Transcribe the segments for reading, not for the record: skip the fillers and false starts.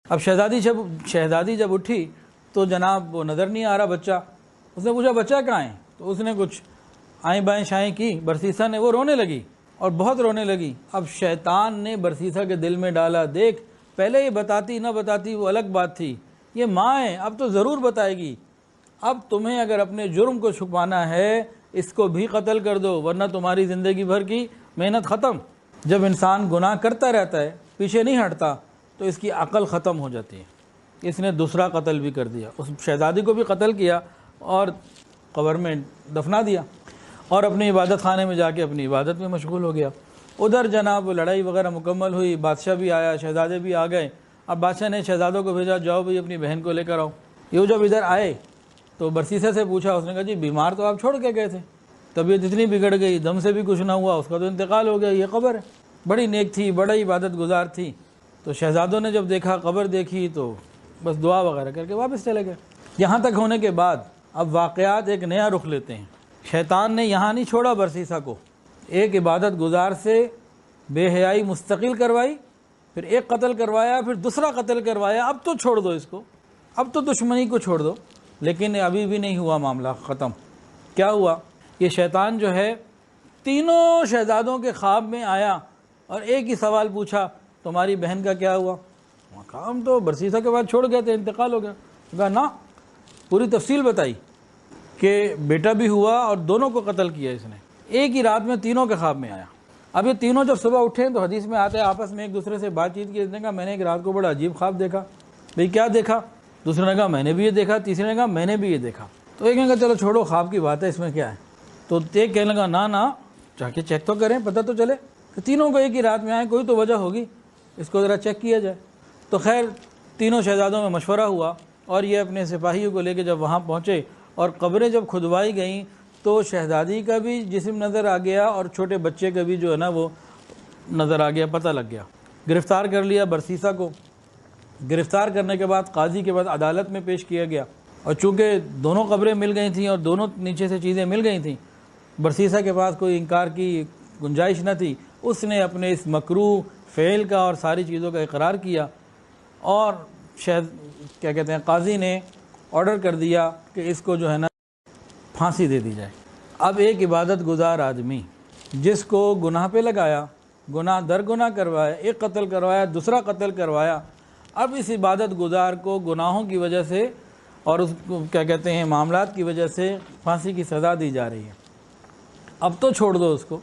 اب شہزادی جب اٹھی تو جناب وہ نظر نہیں آ رہا بچہ. اس نے پوچھا بچہ کہاں ہے؟ تو اس نے کچھ آئیں بائیں شائیں کی. برسیسا نے وہ رونے لگی اور بہت رونے لگی. اب شیطان نے برسیسا کے دل میں ڈالا، دیکھ پہلے یہ بتاتی نہ بتاتی وہ الگ بات تھی، یہ ماں ہے اب تو ضرور بتائے گی. اب تمہیں اگر اپنے جرم کو چھپانا ہے اس کو بھی قتل کر دو ورنہ تمہاری زندگی بھر کی محنت ختم. جب انسان گناہ کرتا رہتا ہے پیچھے نہیں ہٹتا تو اس کی عقل ختم ہو جاتی ہے. اس نے دوسرا قتل بھی کر دیا، اس شہزادی کو بھی قتل کیا اور قبر میں دفنا دیا اور اپنی عبادت خانے میں جا کے اپنی عبادت میں مشغول ہو گیا. ادھر جناب لڑائی وغیرہ مکمل ہوئی، بادشاہ بھی آیا، شہزادے بھی آ گئے. اب بادشاہ نے شہزادوں کو بھیجا جاؤ بھائی اپنی بہن کو لے کر آؤ. یہ جب ادھر آئے تو برسیسے سے پوچھا، اس نے کہا جی بیمار تو آپ چھوڑ کے گئے تھے، طبیعت اتنی بگڑ گئی، دم سے بھی کچھ نہ ہوا، اس کا تو انتقال ہو گیا، یہ قبر ہے. بڑی نیک تھی، بڑا عبادت گزار تھی. تو شہزادوں نے جب دیکھا قبر دیکھی تو بس دعا وغیرہ کر کے واپس چلے گئے. یہاں تک ہونے کے بعد اب واقعات ایک نیا رخ لیتے ہیں. شیطان نے یہاں نہیں چھوڑا برسیسا کو، ایک عبادت گزار سے بے حیائی مستقل کروائی، پھر ایک قتل کروایا، پھر دوسرا قتل کروایا. اب تو چھوڑ دو اس کو، اب تو دشمنی کو چھوڑ دو. لیکن ابھی بھی نہیں ہوا معاملہ ختم. کیا ہوا؟ یہ شیطان جو ہے تینوں شہزادوں کے خواب میں آیا اور ایک ہی سوال پوچھا، تمہاری بہن کا کیا ہوا؟ کہا ہم تو برسیسا کے بعد چھوڑ گئے تھے، انتقال ہو گیا. کہا نا، پوری تفصیل بتائی کہ بیٹا بھی ہوا اور دونوں کو قتل کیا اس نے، ایک ہی رات میں تینوں کے خواب میں آیا. اب یہ تینوں جب صبح اٹھے تو حدیث میں آتے ہیں آپس میں ایک دوسرے سے بات چیت کی. اس نے کہا میں نے ایک رات کو بڑا عجیب خواب دیکھا. بھئی کیا دیکھا؟ دوسرے نے کہا میں نے بھی یہ دیکھا، تیسرے نے کہا میں نے بھی یہ دیکھا. تو ایک نے کہا چلو چھوڑو خواب کی بات ہے، اس میں کیا ہے. تو ایک کہنے لگا نا جا کے چیک تو کریں، پتہ تو چلے کہ تینوں کو ایک ہی رات میں آئے، کوئی تو وجہ ہوگی، اس کو ذرا چیک کیا جائے. تو خیر تینوں شہزادوں میں مشورہ ہوا اور یہ اپنے سپاہیوں کو لے کے جب وہاں پہنچے اور قبریں جب کھدوائی گئیں تو شہزادی کا بھی جسم نظر آ گیا اور چھوٹے بچے کا بھی جو ہے نا وہ نظر آ گیا، پتہ لگ گیا. گرفتار کر لیا برسیسا کو. گرفتار کرنے کے بعد قاضی کے بعد عدالت میں پیش کیا گیا. اور چونکہ دونوں قبریں مل گئی تھیں اور دونوں نیچے سے چیزیں مل گئی تھیں، برسیسا کے پاس کوئی انکار کی گنجائش نہ تھی. اس نے اپنے اس مکروہ فعل کا اور ساری چیزوں کا اقرار کیا اور کیا کہتے ہیں قاضی نے آرڈر کر دیا کہ اس کو جو ہے نا پھانسی دے دی جائے. اب ایک عبادت گزار آدمی جس کو گناہ پہ لگایا، گناہ در گناہ کروایا، ایک قتل کروایا، دوسرا قتل کروایا، اب اس عبادت گزار کو گناہوں کی وجہ سے اور اس کو کیا کہتے ہیں معاملات کی وجہ سے پھانسی کی سزا دی جا رہی ہے. اب تو چھوڑ دو اس کو.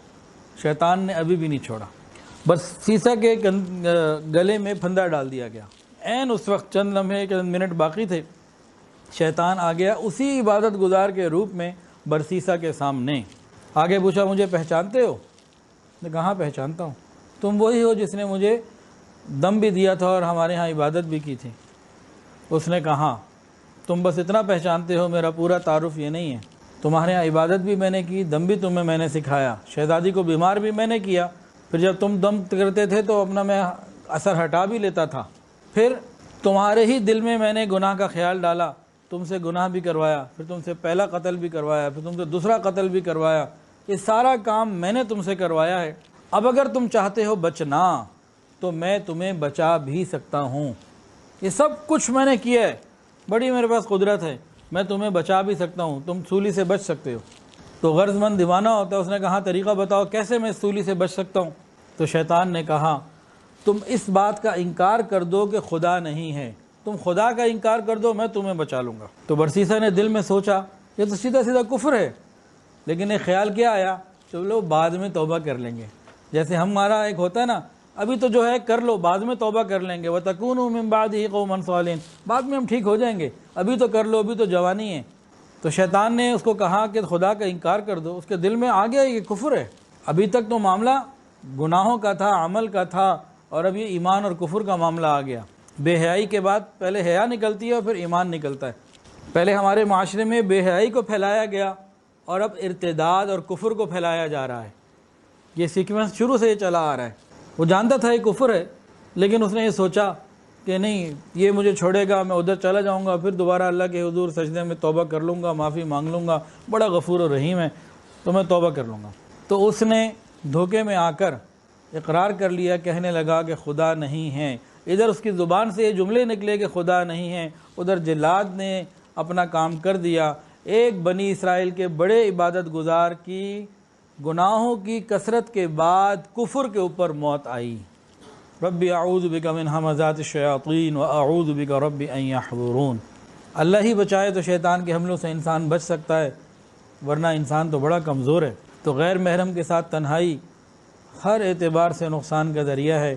شیطان نے ابھی بھی نہیں چھوڑا. بس سیسا کے گلے میں پھندا ڈال دیا گیا. عین اس وقت چند لمحے چند منٹ باقی تھے، شیطان آ گیا اسی عبادت گزار کے روپ میں برسیسا کے سامنے. آگے پوچھا مجھے پہچانتے ہو؟ نے کہاں پہچانتا ہوں، تم وہی ہو جس نے مجھے دم بھی دیا تھا اور ہمارے ہاں عبادت بھی کی تھی. اس نے کہا تم بس اتنا پہچانتے ہو، میرا پورا تعارف یہ نہیں ہے. تمہارے ہاں عبادت بھی میں نے کی، دم بھی تمہیں میں نے سکھایا، شہزادی کو بیمار بھی میں نے کیا، پھر جب تم دم کرتے تھے تو اپنا میں اثر ہٹا بھی لیتا تھا، پھر تمہارے ہی دل میں نے گناہ کا خیال ڈالا، تم سے گناہ بھی کروایا، پھر تم سے پہلا قتل بھی کروایا، پھر تم سے دوسرا قتل بھی کروایا. یہ سارا کام میں نے تم سے کروایا ہے. اب اگر تم چاہتے ہو بچنا تو میں تمہیں بچا بھی سکتا ہوں. یہ سب کچھ میں نے کیا ہے، بڑی میرے پاس قدرت ہے، میں تمہیں بچا بھی سکتا ہوں، تم سولی سے بچ سکتے ہو. تو غرض مند دیوانہ ہوتا ہے. اس نے کہا طریقہ بتاؤ کیسے میں سولی سے بچ سکتا ہوں. تو شیطان نے کہا تم اس بات کا انکار کر دو کہ خدا نہیں ہے، تم خدا کا انکار کر دو، میں تمہیں بچا لوں گا. تو برسیسا نے دل میں سوچا یہ تو سیدھا سیدھا کفر ہے، لیکن ایک خیال کیا آیا، چلو بعد میں توبہ کر لیں گے. جیسے ہمارا ایک ہوتا ہے نا، ابھی تو جو ہے کر لو، بعد میں توبہ کر لیں گے. وَتَكُونُوا مِن بَعْدِهِ قَوْمًا صَالِحِينَ، بعد میں ہم ٹھیک ہو جائیں گے، ابھی تو کر لو، ابھی تو جوانی ہے. تو شیطان نے اس کو کہا کہ خدا کا انکار کر دو. اس کے دل میں آ گیا یہ کفر ہے. ابھی تک تو معاملہ گناہوں کا تھا، عمل کا تھا، اور اب یہ ایمان اور کفر کا معاملہ آ گیا. بے حیائی کے بعد پہلے حیا نکلتی ہے اور پھر ایمان نکلتا ہے. پہلے ہمارے معاشرے میں بے حیائی کو پھیلایا گیا اور اب ارتداد اور کفر کو پھیلایا جا رہا ہے. یہ سیکوینس شروع سے یہ چلا آ رہا ہے. وہ جانتا تھا یہ کفر ہے، لیکن اس نے یہ سوچا کہ نہیں یہ مجھے چھوڑے گا، میں ادھر چلا جاؤں گا، پھر دوبارہ اللہ کے حضور سجدے میں توبہ کر لوں گا، معافی مانگ لوں گا، بڑا غفور و رحیم ہے تو میں توبہ کر لوں گا. تو اس نے دھوکے میں آ کر اقرار کر لیا، کہنے لگا کہ خدا نہیں ہے. ادھر اس کی زبان سے یہ جملے نکلے کہ خدا نہیں ہے، ادھر جلاد نے اپنا کام کر دیا۔ ایک بنی اسرائیل کے بڑے عبادت گزار کی گناہوں کی کثرت کے بعد کفر کے اوپر موت آئی۔ رب اعوذ بک من ہمزات الشیاطین واعوذ بک رب ان یحضرون۔ اللہ ہی بچائے تو شیطان کے حملوں سے انسان بچ سکتا ہے، ورنہ انسان تو بڑا کمزور ہے۔ تو غیر محرم کے ساتھ تنہائی ہر اعتبار سے نقصان کا ذریعہ ہے۔